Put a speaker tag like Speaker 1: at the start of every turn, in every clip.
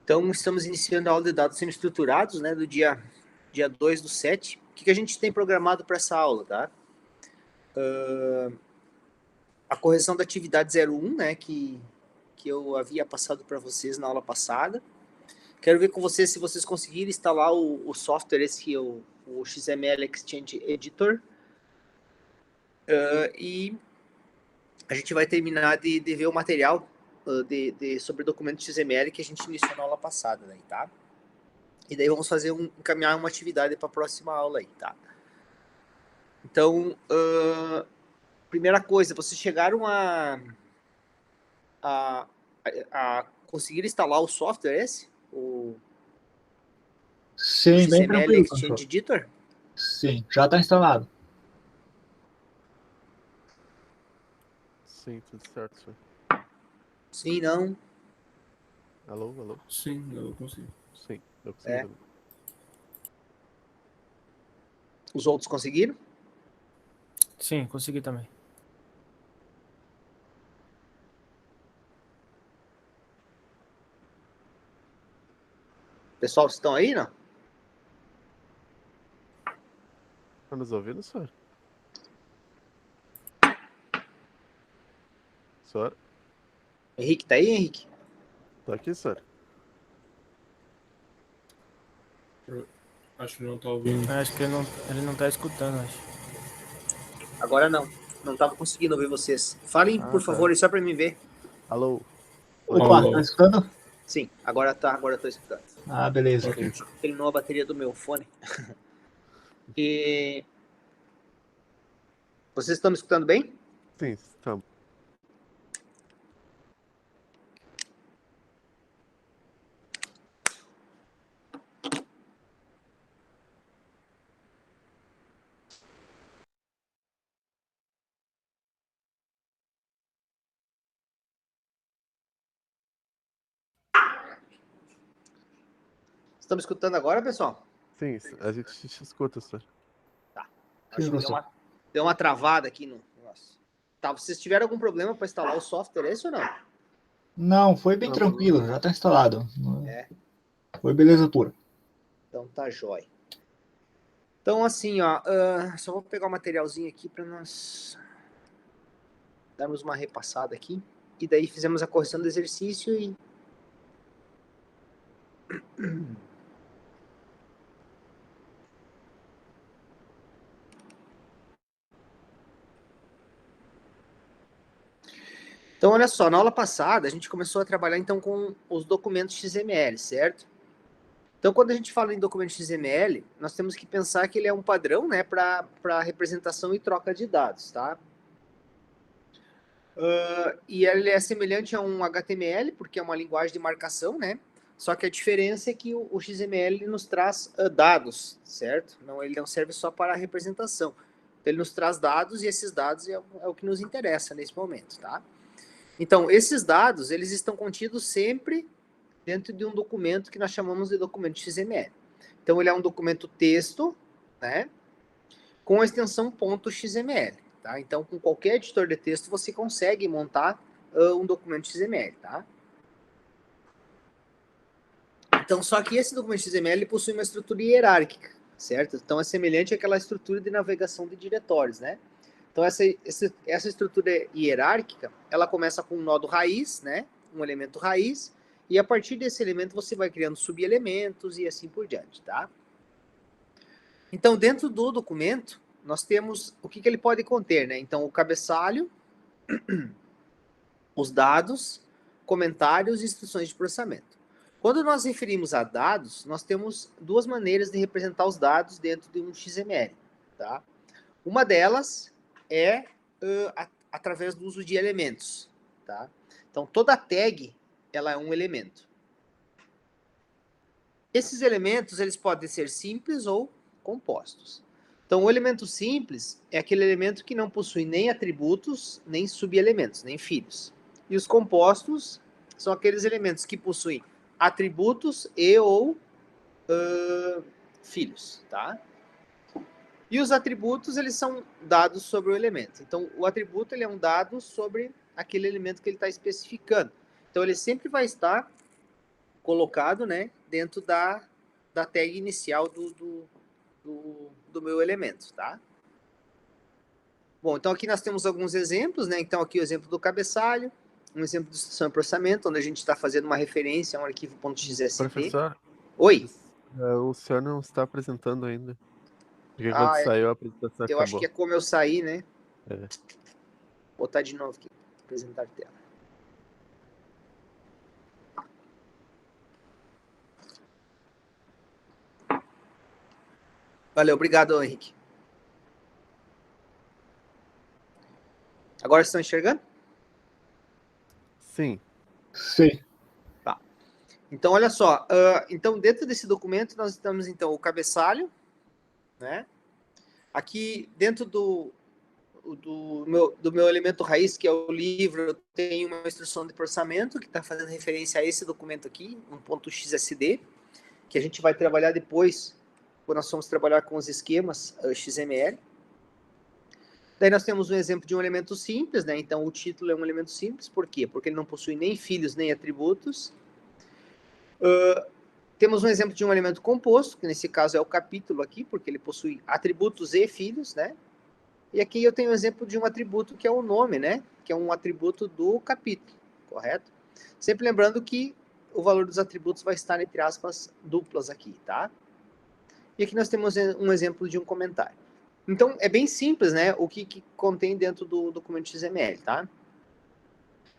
Speaker 1: Então, estamos iniciando a aula de dados semi-estruturados, né, do dia 2/7. O que a gente tem programado para essa aula, tá? A correção da atividade 01, né, que eu havia passado para vocês na aula passada. Quero ver com vocês se vocês conseguirem instalar o software, o XML Exchange Editor. E a gente vai terminar de ver o material sobre documento XML que a gente iniciou na aula passada, né, tá? E daí vamos encaminhar uma atividade para a próxima aula aí, tá? Então, primeira coisa, vocês chegaram a conseguir instalar o software esse? O
Speaker 2: Sim, bem
Speaker 1: XML
Speaker 2: tranquilo,
Speaker 1: Exchange
Speaker 2: professor.
Speaker 1: Editor?
Speaker 2: Sim, já está instalado.
Speaker 3: Sim, tudo certo, senhor.
Speaker 1: Sim, não?
Speaker 3: Alô, alô?
Speaker 4: Sim, eu consigo.
Speaker 3: Sim, eu consegui também.
Speaker 1: Os outros conseguiram?
Speaker 5: Sim, consegui também.
Speaker 1: Pessoal, vocês estão aí, não?
Speaker 3: Tá nos ouvindo, senhor? Senhor?
Speaker 1: Henrique, tá aí, Henrique?
Speaker 3: Tô aqui, senhor.
Speaker 4: Acho que não tá ouvindo.
Speaker 5: Acho que ele não tá escutando, acho.
Speaker 1: Agora não. Não estava conseguindo ouvir vocês. Falem, por
Speaker 3: tá.
Speaker 1: favor, só para mim ver.
Speaker 3: Alô?
Speaker 2: Opa,
Speaker 4: Alô.
Speaker 2: tá escutando?
Speaker 1: Sim, agora estou escutando.
Speaker 2: Ah, beleza.
Speaker 1: Terminou a bateria do meu fone. E vocês estão me escutando bem?
Speaker 3: Sim, estamos.
Speaker 1: Estão me escutando agora, pessoal?
Speaker 3: Sim, a gente te escuta, senhor.
Speaker 1: Tá.
Speaker 2: Sim,
Speaker 1: Acho que deu uma travada aqui no negócio. Tá, vocês tiveram algum problema para instalar o software, esse ou não?
Speaker 2: Não, foi bem
Speaker 3: Não,
Speaker 2: tranquilo, já está instalado.
Speaker 1: É.
Speaker 2: Foi beleza pura.
Speaker 1: Então tá jóia. Então, assim, ó, só vou pegar o materialzinho aqui para nós darmos uma repassada aqui. E daí fizemos a correção do exercício e... Então, olha só, na aula passada a gente começou a trabalhar então com os documentos XML, certo? Então, quando a gente fala em documento XML, nós temos que pensar que ele é um padrão, né, para representação e troca de dados, tá? E ele é semelhante a um HTML, porque é uma linguagem de marcação, né? Só que a diferença é que o XML nos traz dados, certo? Não, ele não serve só para a representação. Ele nos traz dados e esses dados é o que nos interessa nesse momento, tá? Então, esses dados, eles estão contidos sempre dentro de um documento que nós chamamos de documento XML. Então, ele é um documento texto, né, com a extensão .xml, tá? Então, com qualquer editor de texto, você consegue montar um documento XML, tá? Então, só que esse documento XML ele possui uma estrutura hierárquica, certo? Então, é semelhante àquela estrutura de navegação de diretórios, né? Então, essa estrutura hierárquica, ela começa com um nodo raiz, né? Um elemento raiz, e a partir desse elemento você vai criando subelementos e assim por diante, tá? Então, dentro do documento, nós temos o que ele pode conter, né? Então, o cabeçalho, os dados, comentários e instruções de processamento. Quando nós referimos a dados, nós temos duas maneiras de representar os dados dentro de um XML, tá? Uma delas é através do uso de elementos, tá? Então, toda tag, ela é um elemento. Esses elementos, eles podem ser simples ou compostos. Então, o elemento simples é aquele elemento que não possui nem atributos, nem subelementos, nem filhos. E os compostos são aqueles elementos que possuem atributos e ou filhos, tá? E os atributos, eles são dados sobre o elemento. Então, o atributo, ele é um dado sobre aquele elemento que ele está especificando. Então, ele sempre vai estar colocado, né, dentro da tag inicial do meu elemento, tá? Bom, então aqui nós temos alguns exemplos, né? Então aqui o exemplo do cabeçalho, um exemplo de instrução e processamento, onde a gente está fazendo uma referência a um arquivo .xst.
Speaker 3: Professor,
Speaker 1: Oi.
Speaker 3: o senhor não está apresentando ainda. Porque quando
Speaker 1: Ah,
Speaker 3: saiu a apresentação
Speaker 1: eu acho
Speaker 3: acabou.
Speaker 1: que é como eu saí, né?
Speaker 3: É.
Speaker 1: Vou botar de novo aqui, apresentar tela. Valeu, obrigado, Henrique. Agora estão enxergando?
Speaker 3: Sim.
Speaker 2: Sim.
Speaker 1: Tá. Então, olha só. Então, dentro desse documento, nós temos, então, o cabeçalho, né? Aqui, dentro do meu elemento raiz, que é o livro, eu tenho uma instrução de processamento que está fazendo referência a esse documento aqui, um .xsd, que a gente vai trabalhar depois, quando nós formos trabalhar com os esquemas XML. Daí nós temos um exemplo de um elemento simples, né? Então, o título é um elemento simples. Por quê? Porque ele não possui nem filhos, nem atributos. Temos um exemplo de um elemento composto, que nesse caso é o capítulo aqui, porque ele possui atributos e filhos, né? E aqui eu tenho um exemplo de um atributo que é o nome, né? Que é um atributo do capítulo, correto? Sempre lembrando que o valor dos atributos vai estar entre aspas duplas aqui, tá? E aqui nós temos um exemplo de um comentário. Então, é bem simples, né? O que contém dentro do documento XML, tá?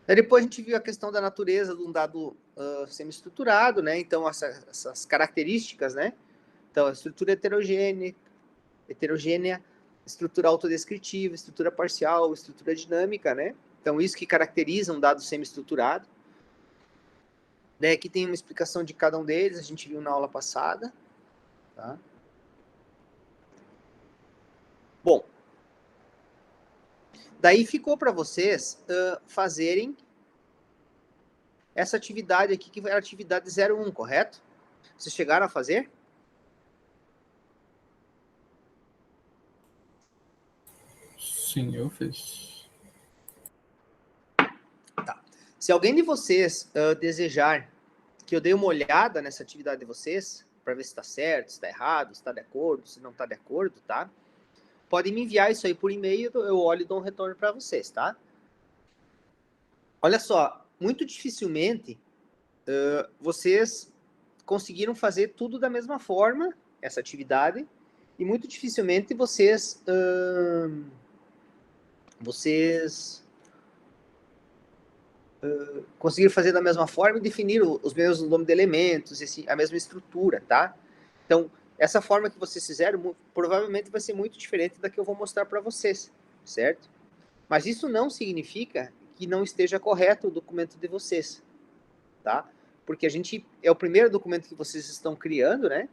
Speaker 1: Daí depois a gente viu a questão da natureza de um dado semi-estruturado, né? Então, essas características, né? Então, a estrutura heterogênea, estrutura autodescritiva, estrutura parcial, estrutura dinâmica, né? Então, isso que caracteriza um dado semi-estruturado. Daí aqui tem uma explicação de cada um deles, a gente viu na aula passada, tá? Bom, daí ficou para vocês fazerem essa atividade aqui, que era a atividade 01, correto? Vocês chegaram a fazer?
Speaker 4: Sim, eu fiz.
Speaker 1: Tá. Se alguém de vocês desejar que eu dê uma olhada nessa atividade de vocês, para ver se está certo, se está errado, se está de acordo, se não está de acordo, tá? Pode me enviar isso aí por e-mail, eu olho e dou um retorno para vocês, tá? Olha só, muito dificilmente vocês conseguiram fazer tudo da mesma forma, essa atividade, e muito dificilmente vocês conseguiram fazer da mesma forma e definir os mesmos nomes de elementos, a mesma estrutura, tá? Então, essa forma que vocês fizeram provavelmente vai ser muito diferente da que eu vou mostrar para vocês, certo? Mas isso não significa que não esteja correto o documento de vocês, tá? Porque a gente é o primeiro documento que vocês estão criando, né?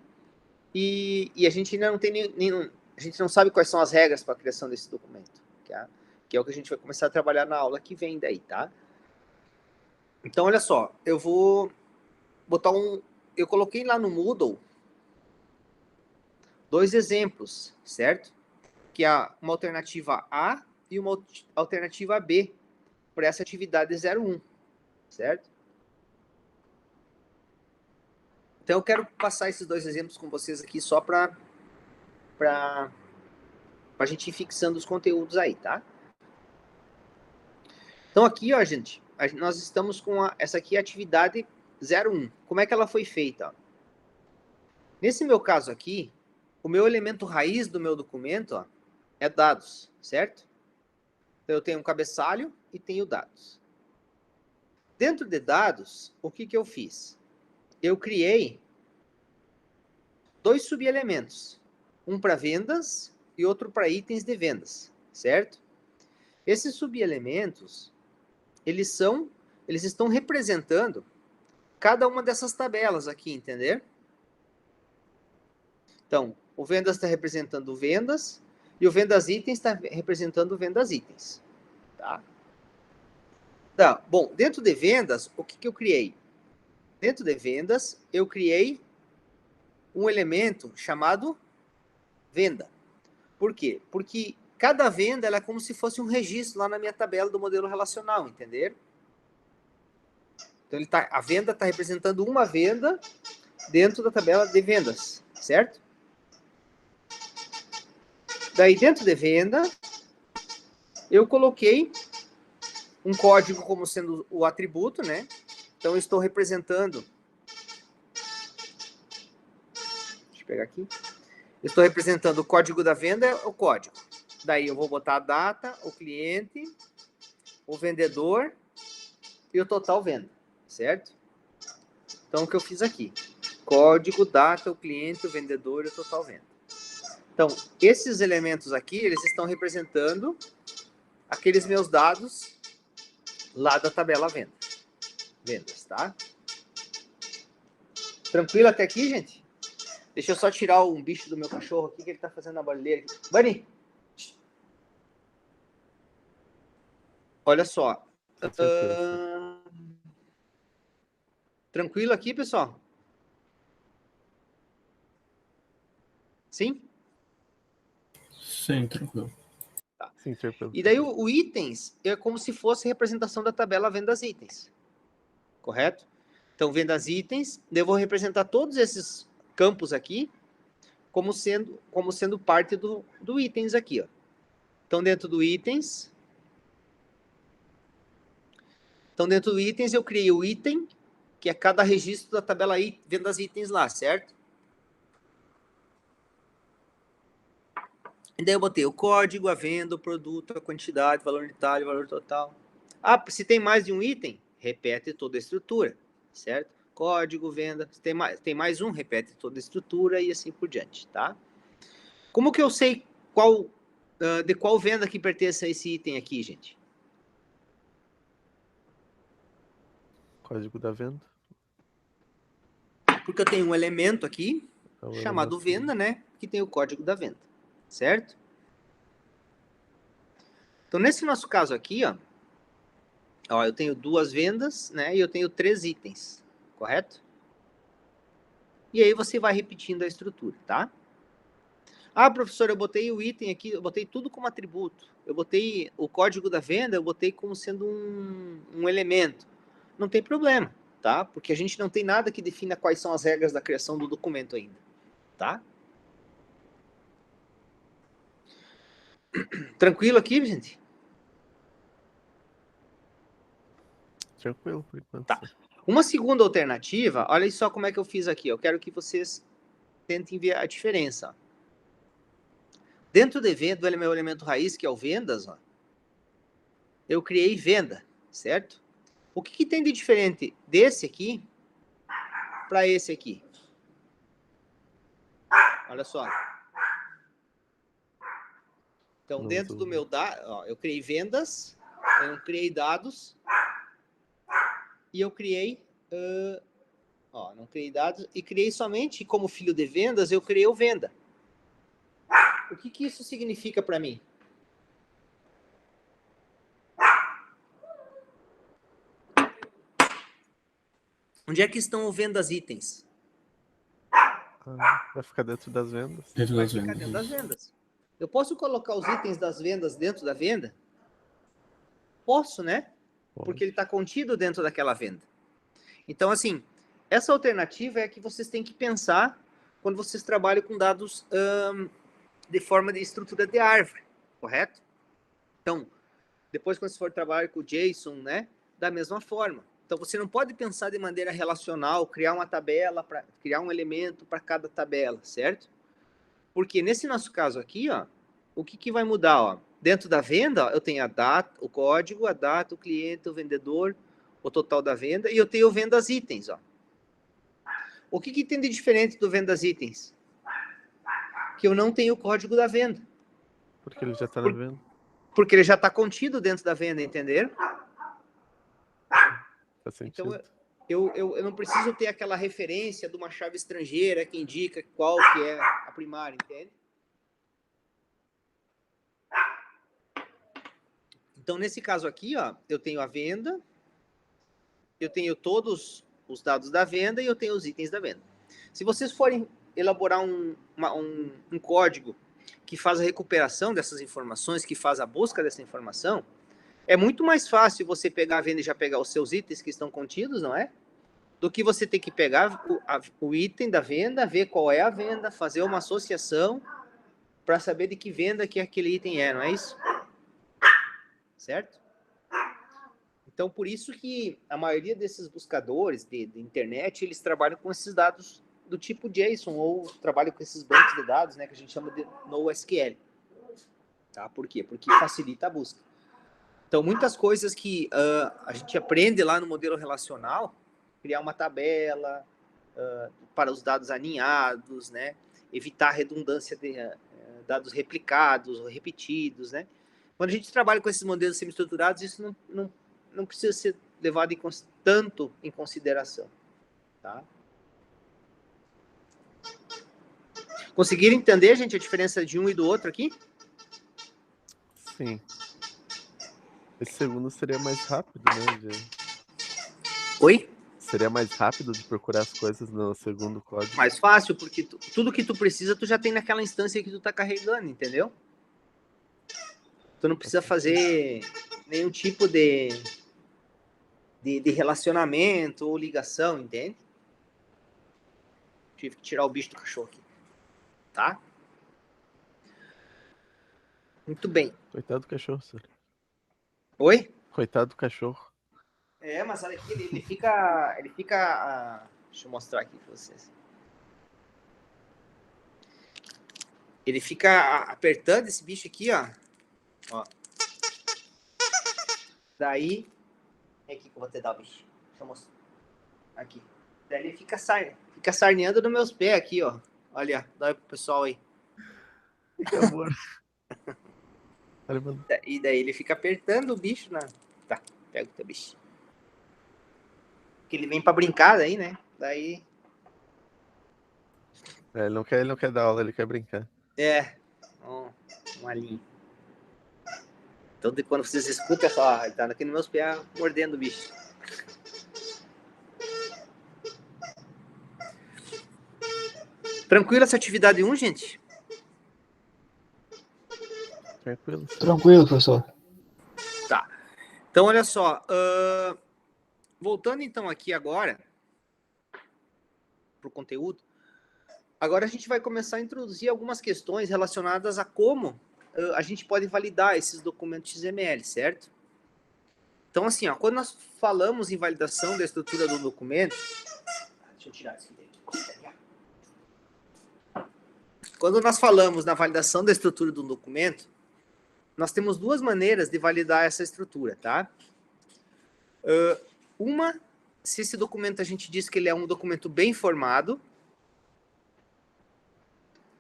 Speaker 1: E a gente ainda não tem nenhum, a gente não sabe quais são as regras para a criação desse documento, tá? Que é o que a gente vai começar a trabalhar na aula que vem daí, tá? Então, olha só, eu vou botar eu coloquei lá no Moodle 2 exemplos, certo? Que é uma alternativa A e uma alternativa B para essa atividade 01, certo? Então, eu quero passar esses 2 exemplos com vocês aqui só para a gente ir fixando os conteúdos aí, tá? Então, aqui, ó, gente, nós estamos com essa aqui, a atividade 01. Como é que ela foi feita? Ó? Nesse meu caso aqui, o meu elemento raiz do meu documento ó, é dados, certo? Então, eu tenho um cabeçalho e tenho dados. Dentro de dados, o que eu fiz? Eu criei 2 subelementos. Um para vendas e outro para itens de vendas, certo? Esses subelementos, eles estão representando cada uma dessas tabelas aqui, entender? Então, o vendas está representando vendas e o vendas itens está representando vendas itens, tá? Tá, bom, dentro de vendas, o que eu criei? Dentro de vendas, eu criei um elemento chamado venda. Por quê? Porque cada venda ela é como se fosse um registro lá na minha tabela do modelo relacional, entender? Então, a venda está representando uma venda dentro da tabela de vendas, certo? Daí, dentro de venda, eu coloquei um código como sendo o atributo, né? Então, eu estou representando... Deixa eu pegar aqui. Eu estou representando o código da venda, é o código. Daí, eu vou botar a data, o cliente, o vendedor e o total venda, certo? Então, o que eu fiz aqui? Código, data, o cliente, o vendedor e o total venda. Então, esses elementos aqui, eles estão representando aqueles meus dados lá da tabela vendas, tá? Tranquilo até aqui, gente? Deixa eu só tirar um bicho do meu cachorro aqui, que ele tá fazendo a barulheira aqui. Bunny! Olha só. Tranquilo aqui, pessoal? Sim?
Speaker 4: Sim, tranquilo.
Speaker 1: Tá.
Speaker 3: Sim, tranquilo.
Speaker 1: E daí o itens é como se fosse representação da tabela vendas itens. Correto? Então, vendas itens, eu vou representar todos esses campos aqui como sendo parte do itens aqui, ó. Então, dentro do itens, eu criei o item, que é cada registro da tabela vendas itens lá, certo? E daí eu botei o código, a venda, o produto, a quantidade, o valor unitário, o valor total. Ah, se tem mais de um item, repete toda a estrutura, certo? Código, venda, se tem mais um, repete toda a estrutura e assim por diante, tá? Como que eu sei de qual venda que pertence a esse item aqui, gente?
Speaker 3: Código da venda.
Speaker 1: Porque eu tenho um elemento aqui,
Speaker 3: É o
Speaker 1: chamado
Speaker 3: elemento
Speaker 1: venda, né? Que tem o código da venda, certo? Então, nesse nosso caso aqui, ó, eu tenho 2 vendas, né? E eu tenho 3 itens, correto? E aí você vai repetindo a estrutura, tá? Ah, professor, eu botei o item aqui, eu botei tudo como atributo. Eu botei o código da venda, eu botei como sendo um elemento. Não tem problema, tá? Porque a gente não tem nada que defina quais são as regras da criação do documento ainda, tá? Tranquilo aqui, gente?
Speaker 3: Tranquilo, por enquanto.
Speaker 1: Tá.
Speaker 3: Sim.
Speaker 1: Uma segunda alternativa, olha só como é que eu fiz aqui. Eu quero que vocês tentem ver a diferença. Ó. Dentro do meu elemento raiz, que é o vendas, ó, eu criei venda, certo? O que tem de diferente desse aqui para esse aqui? Olha só. Então, dentro do meu dado, eu criei vendas, eu criei dados e eu criei... não criei dados e criei somente como filho de vendas, eu criei o venda. O que isso significa para mim? Onde é que estão os vendas itens?
Speaker 3: Vai ficar dentro das vendas.
Speaker 4: Dentro
Speaker 1: Vai
Speaker 4: das
Speaker 1: ficar
Speaker 4: vendas.
Speaker 1: dentro das vendas. Eu posso colocar os itens das vendas dentro da venda? Posso, né? Porque ele está contido dentro daquela venda. Então, assim, essa alternativa é a que vocês têm que pensar quando vocês trabalham com dados de forma de estrutura de árvore, correto? Então, depois quando você for trabalhar com o JSON, né, da mesma forma. Então, você não pode pensar de maneira relacional, criar uma tabela, criar um elemento para cada tabela, certo? Porque nesse nosso caso aqui, ó, o que vai mudar? Ó? Dentro da venda, ó, eu tenho a data, o código, a data, o cliente, o vendedor, o total da venda, e eu tenho o vendas itens. Ó. O que tem de diferente do vendas itens? Que eu não tenho o código da venda.
Speaker 3: Porque ele já está na venda.
Speaker 1: Porque ele já está contido dentro da venda, entenderam?
Speaker 3: Faz sentido.
Speaker 1: Então, eu não preciso ter aquela referência de uma chave estrangeira que indica qual que é a primária, entende? Então, nesse caso aqui, ó, eu tenho a venda, eu tenho todos os dados da venda e eu tenho os itens da venda. Se vocês forem elaborar um código que faz a recuperação dessas informações, que faz a busca dessa informação, É muito mais fácil você pegar a venda e já pegar os seus itens que estão contidos, não é? Do que você ter que pegar o item da venda, ver qual é a venda, fazer uma associação para saber de que venda que aquele item é, não é isso? Certo? Então, por isso que a maioria desses buscadores de internet, eles trabalham com esses dados do tipo JSON, ou trabalham com esses bancos de dados, né, que a gente chama de NoSQL. Tá? Por quê? Porque facilita a busca. Então, muitas coisas que a gente aprende lá no modelo relacional, criar uma tabela para os dados aninhados, né, evitar a redundância de dados replicados ou repetidos, né. Quando a gente trabalha com esses modelos semi-estruturados, isso não precisa ser levado tanto em consideração. Tá? Conseguiram entender, gente, a diferença de um e do outro aqui?
Speaker 3: Sim. Esse segundo seria mais rápido, né?
Speaker 1: Oi?
Speaker 3: Seria mais rápido de procurar as coisas no segundo código.
Speaker 1: Mais fácil, porque tudo que tu precisa, tu já tem naquela instância que tu tá carregando, entendeu? Tu não precisa fazer nenhum tipo de relacionamento ou ligação, entende? Tive que tirar o bicho do cachorro aqui. Tá? Muito bem.
Speaker 3: Coitado do cachorro, senhor.
Speaker 1: Oi?
Speaker 3: Coitado do cachorro.
Speaker 1: É, mas olha aqui, ele fica... deixa eu mostrar aqui pra vocês. Ele fica apertando esse bicho aqui, ó. Daí... É aqui que eu vou te dar o bicho. Deixa eu mostrar. Aqui. Daí ele fica sarneando nos meus pés aqui, ó. Olha, dá aí pro pessoal aí.
Speaker 3: Que amor.
Speaker 1: E daí ele fica apertando o bicho na... Tá, pega o teu bicho. Porque ele vem pra brincar daí, né? Daí...
Speaker 3: Ele não quer dar aula, ele quer brincar.
Speaker 1: É. Um alinho. Então, quando vocês escutam, é só, ele tá aqui nos meus pés mordendo o bicho. Tranquilo essa atividade 1, gente?
Speaker 3: Tranquilo.
Speaker 2: Tranquilo, professor.
Speaker 1: Tá. Então, olha só. Voltando, então, aqui agora para o conteúdo. Agora a gente vai começar a introduzir algumas questões relacionadas a como a gente pode validar esses documentos XML, certo? Então, assim, ó, quando nós falamos em validação da estrutura do documento... Deixa eu tirar isso aqui. Quando nós falamos na validação da estrutura do documento, nós temos duas maneiras de validar essa estrutura, tá? Uma, se esse documento a gente diz que ele é um documento bem formado,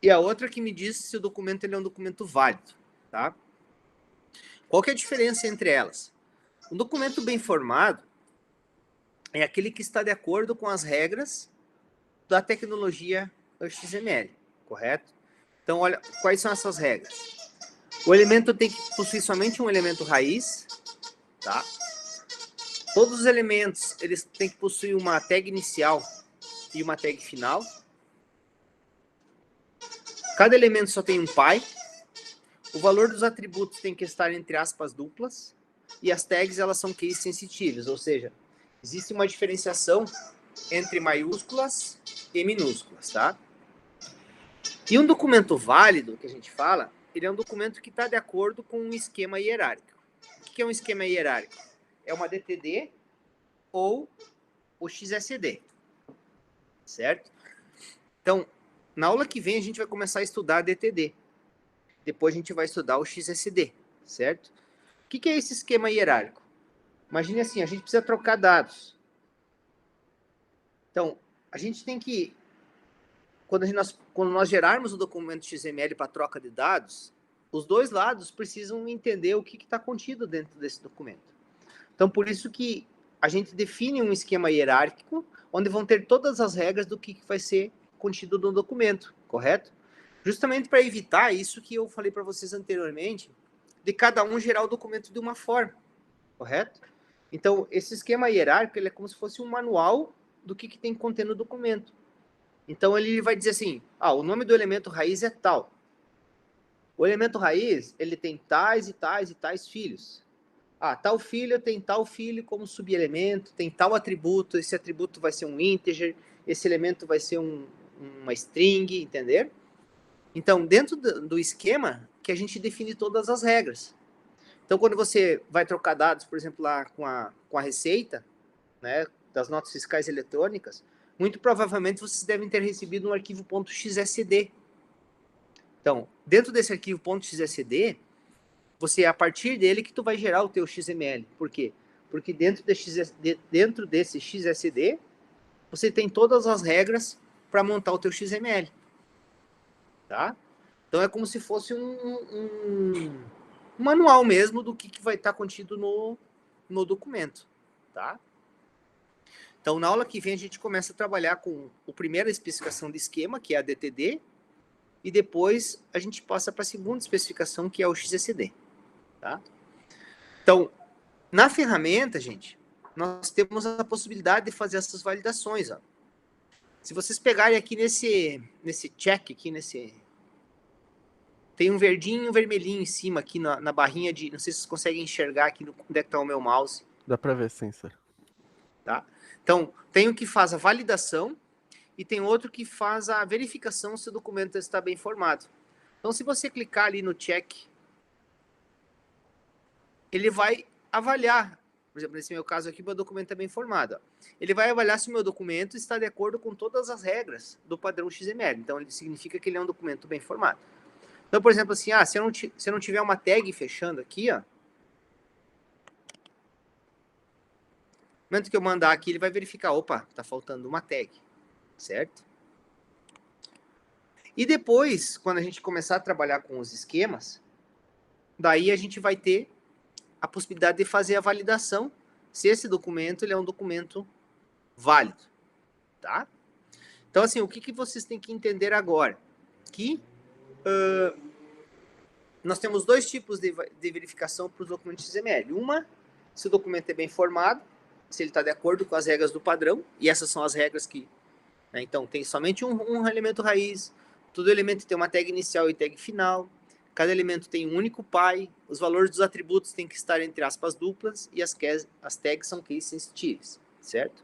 Speaker 1: e a outra que me diz se o documento ele é um documento válido, tá? Qual que é a diferença entre elas? Um documento bem formado é aquele que está de acordo com as regras da tecnologia XML, correto? Então, olha, quais são essas regras? O elemento tem que possuir somente um elemento raiz, tá? Todos os elementos, eles têm que possuir uma tag inicial e uma tag final. Cada elemento só tem um pai. O valor dos atributos tem que estar entre aspas duplas. E as tags, elas são case sensitivas, ou seja, existe uma diferenciação entre maiúsculas e minúsculas, tá? E um documento válido, que a gente fala, ele é um documento que está de acordo com um esquema hierárquico. O que é um esquema hierárquico? É uma DTD ou o XSD, certo? Então, na aula que vem a gente vai começar a estudar a DTD. Depois a gente vai estudar o XSD, certo? O que é esse esquema hierárquico? Imagine assim, a gente precisa trocar dados. Então, a gente tem que... Quando nós gerarmos o documento XML para troca de dados, os dois lados precisam entender o que está contido dentro desse documento. Então, por isso que a gente define um esquema hierárquico, onde vão ter todas as regras do que vai ser contido no documento, correto? Justamente para evitar isso que eu falei para vocês anteriormente, de cada um gerar o documento de uma forma, correto? Então, esse esquema hierárquico ele é como se fosse um manual do que tem que conter no documento. Então, ele vai dizer assim, o nome do elemento raiz é tal. O elemento raiz, ele tem tais e tais e tais filhos. tal filho tem tal filho como subelemento, tem tal atributo, esse atributo vai ser um integer, esse elemento vai ser uma string, entender? Então, dentro do esquema, que a gente define todas as regras. Então, quando você vai trocar dados, por exemplo, lá com a Receita, né, das notas fiscais eletrônicas, muito provavelmente vocês devem ter recebido um arquivo .xsd. Então, dentro desse arquivo .xsd, você, a partir dele, que tu vai gerar o teu XML. Por quê? Porque dentro desse XSD, você tem todas as regras para montar o teu XML. Tá? Então, é como se fosse um manual mesmo do que vai estar contido no documento. Tá? Então, na aula que vem, a gente começa a trabalhar com a primeira especificação de esquema, que é a DTD, e depois a gente passa para a segunda especificação, que é o XSD. Tá? Então, na ferramenta, gente, nós temos a possibilidade de fazer essas validações. Ó. Se vocês pegarem aqui nesse check, aqui tem um verdinho e um vermelhinho em cima, aqui na barrinha de... Não sei se vocês conseguem enxergar aqui onde é que está o meu mouse.
Speaker 3: Dá pra ver, sim, sir.
Speaker 1: Tá? Então, tem o que faz a validação e tem outro que faz a verificação se o documento está bem formado. Então, se você clicar ali no check, ele vai avaliar, por exemplo, nesse meu caso aqui, meu documento é bem formado. Ó. Ele vai avaliar se o meu documento está de acordo com todas as regras do padrão XML. Então, ele significa que ele é um documento bem formado. Então, por exemplo, assim, se eu não tiver uma tag fechando aqui, ó, no momento que eu mandar aqui, ele vai verificar, opa, tá faltando uma tag, certo? E depois, quando a gente começar a trabalhar com os esquemas, daí a gente vai ter a possibilidade de fazer a validação se esse documento ele é um documento válido, tá? Então, assim, o que vocês têm que entender agora? Que nós temos dois tipos de verificação para os documentos XML. Uma, se o documento é bem formado, se ele está de acordo com as regras do padrão, e essas são as regras que... Né, então, tem somente um elemento raiz, todo elemento tem uma tag inicial e tag final, cada elemento tem um único pai, os valores dos atributos têm que estar entre aspas duplas, e as tags são case sensitives, certo?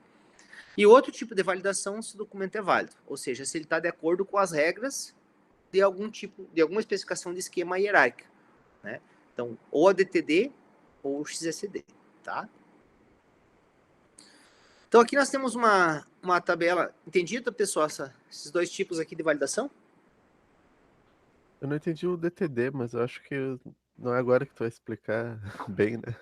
Speaker 1: E outro tipo de validação se o documento é válido, ou seja, se ele está de acordo com as regras de alguma especificação de esquema hierárquica, né? Então, ou a DTD ou o XSD, tá? Então, aqui nós temos uma tabela. Entendido, pessoal, esses dois tipos aqui de validação?
Speaker 3: Eu não entendi o DTD, mas eu acho que não é agora que tu vai explicar bem, né?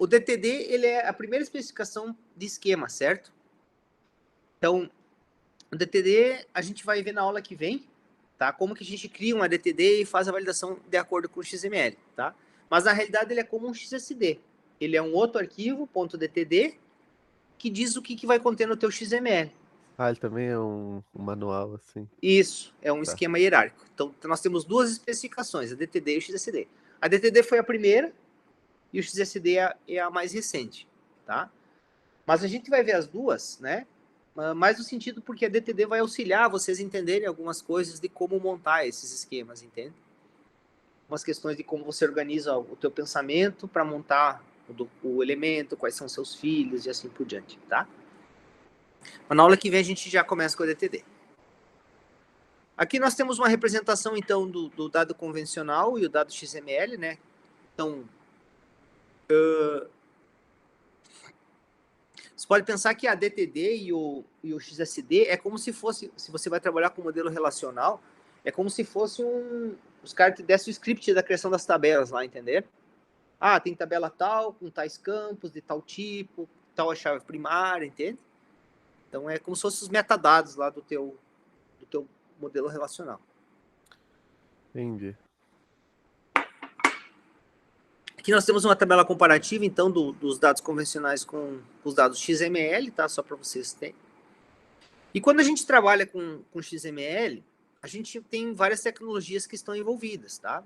Speaker 1: O DTD, ele é a primeira especificação de esquema, certo? Então, o DTD, a gente vai ver na aula que vem, tá? Como que a gente cria uma DTD e faz a validação de acordo com o XML, tá? Mas, na realidade, ele é como um XSD. Ele é um outro arquivo, .dtd, que diz o que vai conter no teu XML.
Speaker 3: Ah, ele também é um manual, assim.
Speaker 1: Isso, é um esquema hierárquico. Então, nós temos duas especificações, a DTD e o XSD. A DTD foi a primeira e o XSD é a mais recente, tá? Mas a gente vai ver as duas, né? Mais no sentido porque a DTD vai auxiliar vocês a entenderem algumas coisas de como montar esses esquemas, entende? Umas questões de como você organiza o teu pensamento para montar o elemento, quais são seus filhos e assim por diante, tá? Mas na aula que vem a gente já começa com a DTD. Aqui nós temos uma representação, então, do dado convencional e o dado XML, né? Então, você pode pensar que a DTD e o XSD é como se fosse, se você vai trabalhar com modelo relacional, é como se fosse os caras que dessem o script da criação das tabelas lá, entender? Ah, tem tabela tal, com tais campos, de tal tipo, tal a chave primária, entende? Então, é como se fossem os metadados lá do teu modelo relacional.
Speaker 3: Entendi.
Speaker 1: Aqui nós temos uma tabela comparativa, então, dos dados convencionais com os dados XML, tá? Só para vocês terem. E quando a gente trabalha com XML, a gente tem várias tecnologias que estão envolvidas, tá?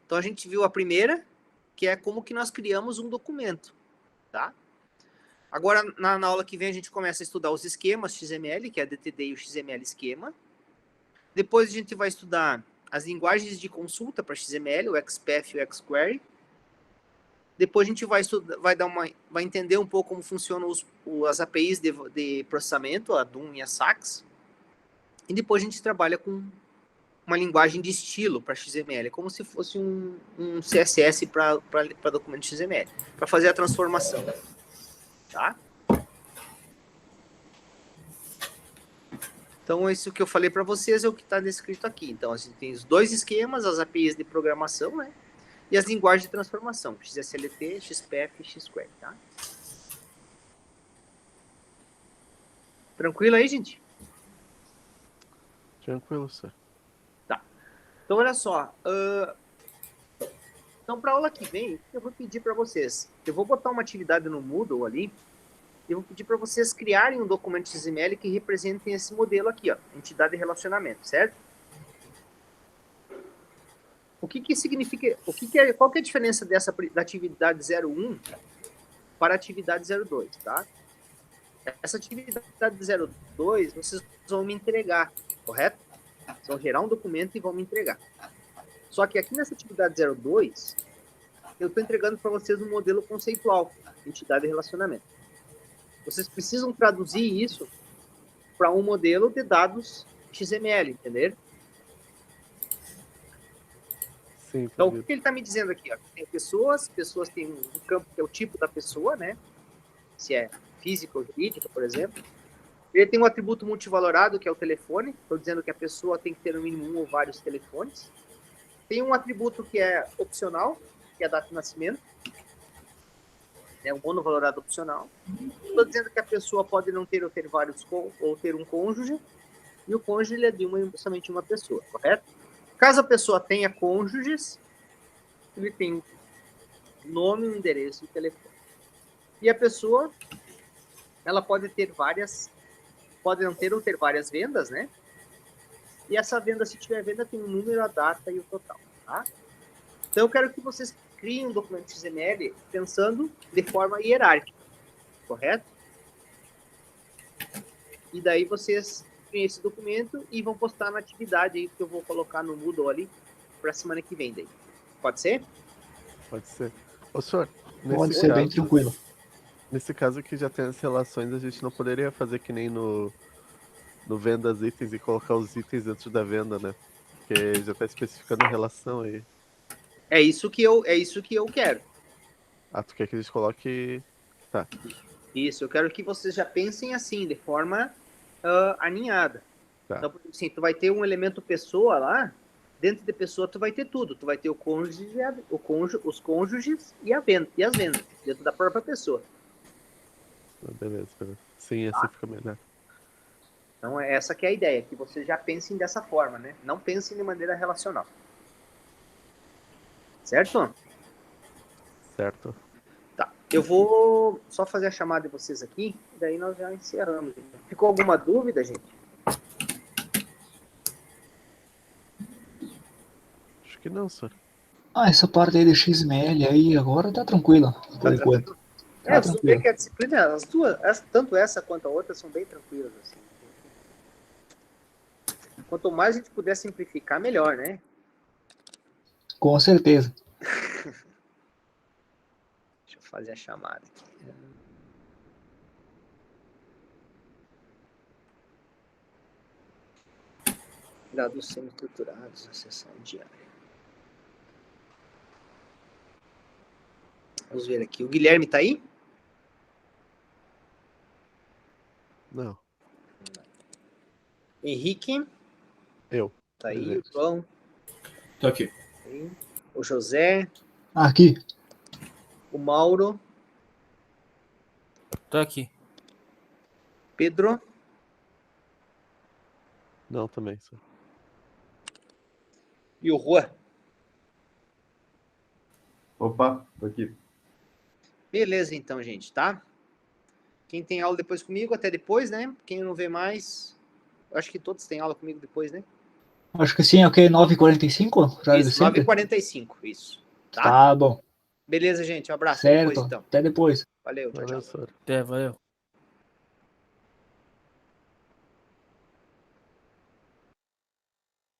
Speaker 1: Então, a gente viu a primeira, que é como que nós criamos um documento, tá? Agora, na aula que vem, a gente começa a estudar os esquemas XML, que é a DTD e o XML esquema. Depois, a gente vai estudar as linguagens de consulta para XML, o XPath e o XQuery. Depois a gente vai estudar, vai entender um pouco como funcionam as APIs de processamento, a DOM e a SAX. E depois a gente trabalha com uma linguagem de estilo para XML, como se fosse um CSS para documento XML, para fazer a transformação. Tá? Então, isso que eu falei para vocês é o que está descrito aqui. Então, a gente tem os dois esquemas, as APIs de programação, né? E as linguagens de transformação, XSLT, XPF e XQuery, tá? Tranquilo aí, gente?
Speaker 3: Tranquilo, senhor.
Speaker 1: Tá. Então, olha só. Então, para a aula que vem, eu vou pedir para vocês. Eu vou botar uma atividade no Moodle ali. E eu vou pedir para vocês criarem um documento XML que representem esse modelo aqui, ó, entidade de relacionamento, certo? O que significa, qual que é a diferença da atividade 01 para a atividade 02, tá? Essa atividade 02, vocês vão me entregar, correto? Vocês vão gerar um documento e vão me entregar. Só que aqui nessa atividade 02, eu estou entregando para vocês um modelo conceitual, entidade de relacionamento. Vocês precisam traduzir isso para um modelo de dados XML, entender?
Speaker 3: Sim,
Speaker 1: Então, o que ele está me dizendo aqui? Ó? Tem pessoas têm um campo que é o tipo da pessoa, né? Se é física ou jurídica, por exemplo. Ele tem um atributo multivalorado, que é o telefone. Estou dizendo que a pessoa tem que ter no mínimo um ou vários telefones. Tem um atributo que é opcional, que é a data de nascimento. É um monovalorado opcional. Estou dizendo que a pessoa pode não ter ou ter vários ou ter um cônjuge. E o cônjuge ele é de somente uma pessoa, correto? Caso a pessoa tenha cônjuges, ele tem nome, endereço e telefone. E a pessoa, ela pode ter pode não ter ou ter várias vendas, né? E essa venda, se tiver venda, tem o número, a data e o total, tá? Então, eu quero que vocês criem um documento XML pensando de forma hierárquica, correto? E daí vocês esse documento e vão postar na atividade aí que eu vou colocar no Moodle ali para semana que vem daí. Pode ser?
Speaker 3: Pode ser. Ô, senhor,
Speaker 2: Pode ser bem tranquilo.
Speaker 3: Nesse caso que já tem as relações, a gente não poderia fazer que nem no vendas itens e colocar os itens dentro da venda, né? Porque já está especificando a relação aí.
Speaker 1: É isso que eu quero.
Speaker 3: Ah, tu quer que a gente coloque... Tá.
Speaker 1: Isso, eu quero que vocês já pensem assim, de forma aninhada.
Speaker 3: Tá.
Speaker 1: Então, assim, tu vai ter um elemento pessoa lá, dentro de pessoa tu vai ter tudo. Tu vai ter o cônjuge, os cônjuges e as vendas, dentro da própria pessoa.
Speaker 3: Beleza. Sim, assim fica melhor.
Speaker 1: Então, essa que é a ideia, que vocês já pensem dessa forma, né? Não pensem de maneira relacional. Certo?
Speaker 3: Certo.
Speaker 1: Tá. Eu vou só fazer a chamada de vocês aqui, daí nós já encerramos. Ficou alguma dúvida, gente?
Speaker 3: Acho que não, senhor.
Speaker 2: Essa parte aí do XML aí agora tá tranquila, por enquanto. Tá
Speaker 1: Você vê
Speaker 2: tranquilo.
Speaker 1: que a disciplina, as duas, tanto essa quanto a outra, são bem tranquilas. Assim. Quanto mais a gente puder simplificar, melhor, né?
Speaker 2: Com certeza.
Speaker 1: Deixa eu fazer a chamada aqui. Dados semi-estruturados, sessão diária. Vamos ver aqui. O Guilherme tá aí?
Speaker 3: Não.
Speaker 1: Henrique?
Speaker 3: Eu.
Speaker 1: Tá aí.
Speaker 3: Presente.
Speaker 1: O João?
Speaker 4: Tô aqui.
Speaker 1: Tá aí. O José?
Speaker 2: Aqui.
Speaker 1: O Mauro?
Speaker 5: Tô aqui.
Speaker 1: Pedro?
Speaker 3: Não, também, senhor.
Speaker 1: E o Juan?
Speaker 6: Opa, tô aqui.
Speaker 1: Beleza, então, gente, tá? Quem tem aula depois comigo, até depois, né? Quem não vê mais, eu acho que todos têm aula comigo depois, né?
Speaker 2: Acho que sim, ok, 9h45? Horário de
Speaker 1: Isso,
Speaker 2: sempre?
Speaker 1: 9h45, isso. Tá?
Speaker 2: Tá bom.
Speaker 1: Beleza, gente, um abraço. Até
Speaker 2: Certo.
Speaker 1: depois, então.
Speaker 2: Até depois.
Speaker 1: Valeu, tchau,
Speaker 3: Valeu,
Speaker 1: tchau.
Speaker 3: senhor.
Speaker 5: Até, valeu.